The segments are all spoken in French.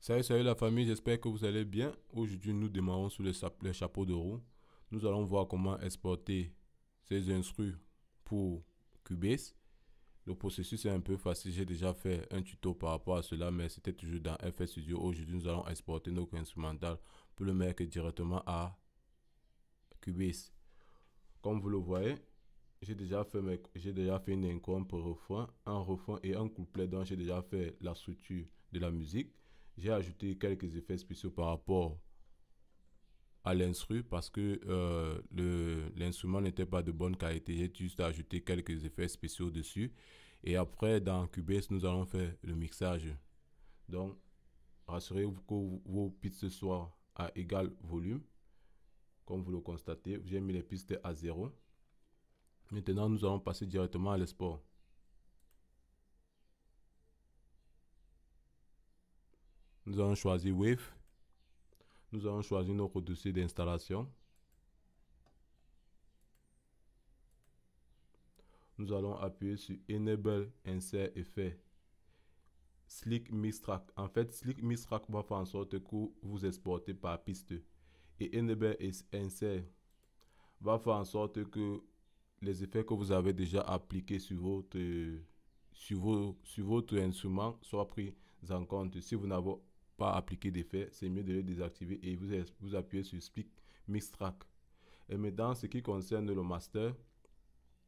Salut la famille, j'espère que vous allez bien. Aujourd'hui, nous démarrons sur les chapeaux de roue. Nous allons voir comment exporter ces instrus pour Cubase. Le processus est un peu facile, j'ai déjà fait un tuto par rapport à cela, mais c'était toujours dans FL Studio. Aujourd'hui, nous allons exporter nos instrumentales pour le mettre directement à Cubase. Comme vous le voyez, j'ai déjà fait une income pour refrain, un refrain et un couplet, donc j'ai déjà fait la structure de la musique. J'ai ajouté quelques effets spéciaux par rapport à l'instru parce que l'instrument n'était pas de bonne qualité. J'ai juste ajouté quelques effets spéciaux dessus. Et après, dans Cubase, nous allons faire le mixage. Donc, rassurez-vous que vos pistes soient à égal volume. Comme vous le constatez, j'ai mis les pistes à 0. Maintenant, nous allons passer directement à l'export. Nous allons choisir Wave. Nous allons choisir notre dossier d'installation. Nous allons appuyer sur Enable Insert Effet Slick Mix Track. En fait, Slick Mix Track va faire en sorte que vous exportez par piste. Et Enable Insert va faire en sorte que les effets que vous avez déjà appliqués sur votre instrument soient pris en compte. Si vous n'avez pas appliqué d'effet, c'est mieux de les désactiver et vous appuyez sur Split Mix Track. Et maintenant, ce qui concerne le master,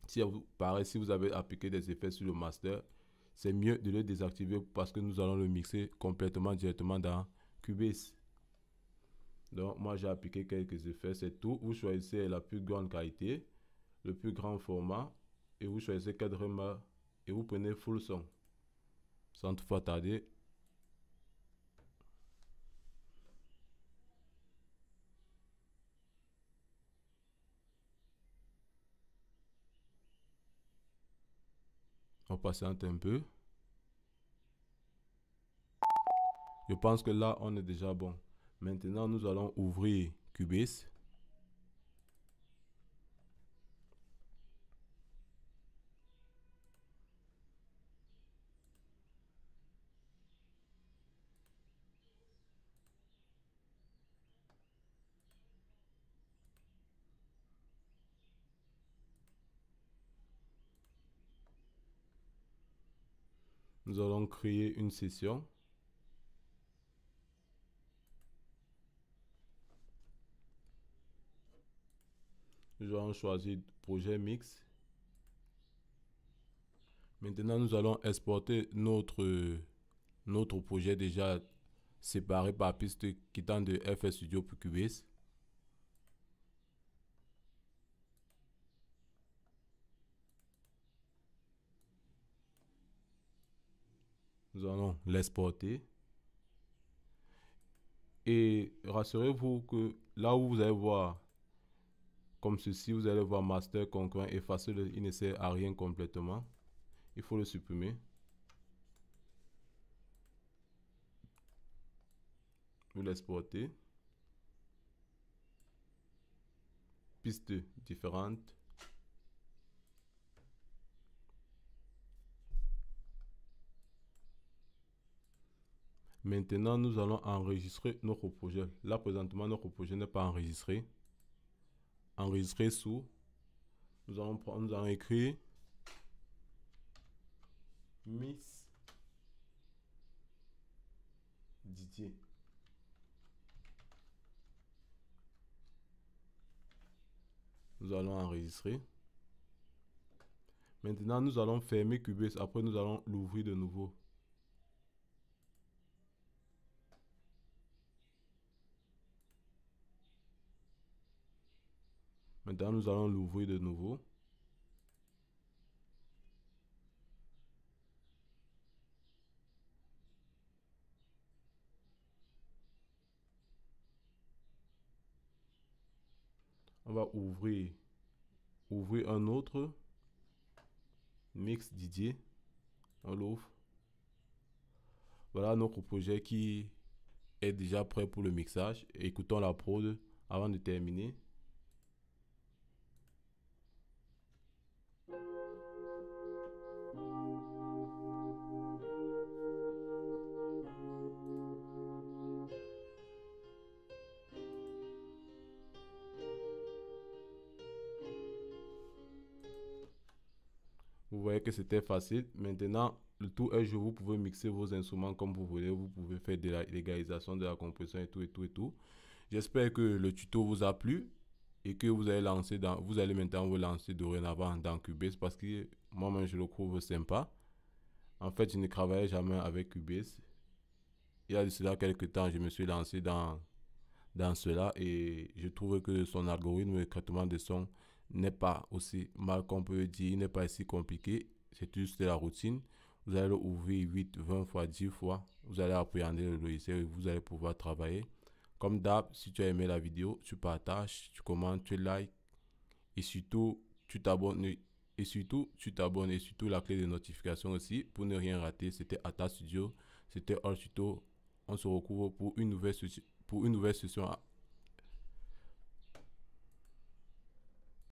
si vous avez appliqué des effets sur le master, c'est mieux de le désactiver parce que nous allons le mixer complètement directement dans Cubase. Donc, moi, j'ai appliqué quelques effets, c'est tout. Vous choisissez la plus grande qualité, le plus grand format, et vous choisissez quadrilla et vous prenez full son. Sans toutefois tarder, on patiente un peu. Je pense que là, on est déjà bon. Maintenant, nous allons ouvrir Cubase. Nous allons créer une session. Nous allons choisir projet mix. Maintenant, nous allons exporter notre projet déjà séparé par piste quittant de FL Studio pour Cubase. Nous allons l'exporter. Et rassurez-vous que là où vous allez voir, comme ceci, vous allez voir master concurrent effacer, il ne sert à rien complètement. Il faut le supprimer. Vous l'exportez. Pistes différentes. Maintenant, nous allons enregistrer notre projet. Là, présentement, notre projet n'est pas enregistré. Enregistrer sous. Nous allons écrire Miss Didier. Nous allons enregistrer. Maintenant, nous allons fermer Cubase. Après, nous allons l'ouvrir de nouveau. Maintenant, nous allons l'ouvrir de nouveau. On va ouvrir un autre. Mix Didier. On l'ouvre. Voilà notre projet qui est déjà prêt pour le mixage. Écoutons la prod avant de terminer. Vous voyez que c'était facile. Maintenant, le tout est jouer. Vous pouvez mixer vos instruments comme vous voulez. Vous pouvez faire de la légalisation, de la compression et tout et tout et tout. J'espère que le tuto vous a plu et que vous allez maintenant vous lancer dorénavant dans Cubase parce que moi-même je le trouve sympa. En fait, je ne travaillais jamais avec Cubase. Il y a de cela quelques temps, je me suis lancé dans cela et je trouve que son algorithme de traitement de son n'est pas aussi mal qu'on peut dire, il n'est pas si compliqué, c'est juste de la routine. Vous allez l'ouvrir 8, 20 fois, 10 fois, vous allez appréhender le logiciel et vous allez pouvoir travailler. Comme d'hab, si tu as aimé la vidéo, tu partages, tu commentes, tu likes et surtout tu t'abonnes et surtout la clé de notification aussi pour ne rien rater. C'était Ata Studio, c'était All Tuto. On se retrouve pour une nouvelle session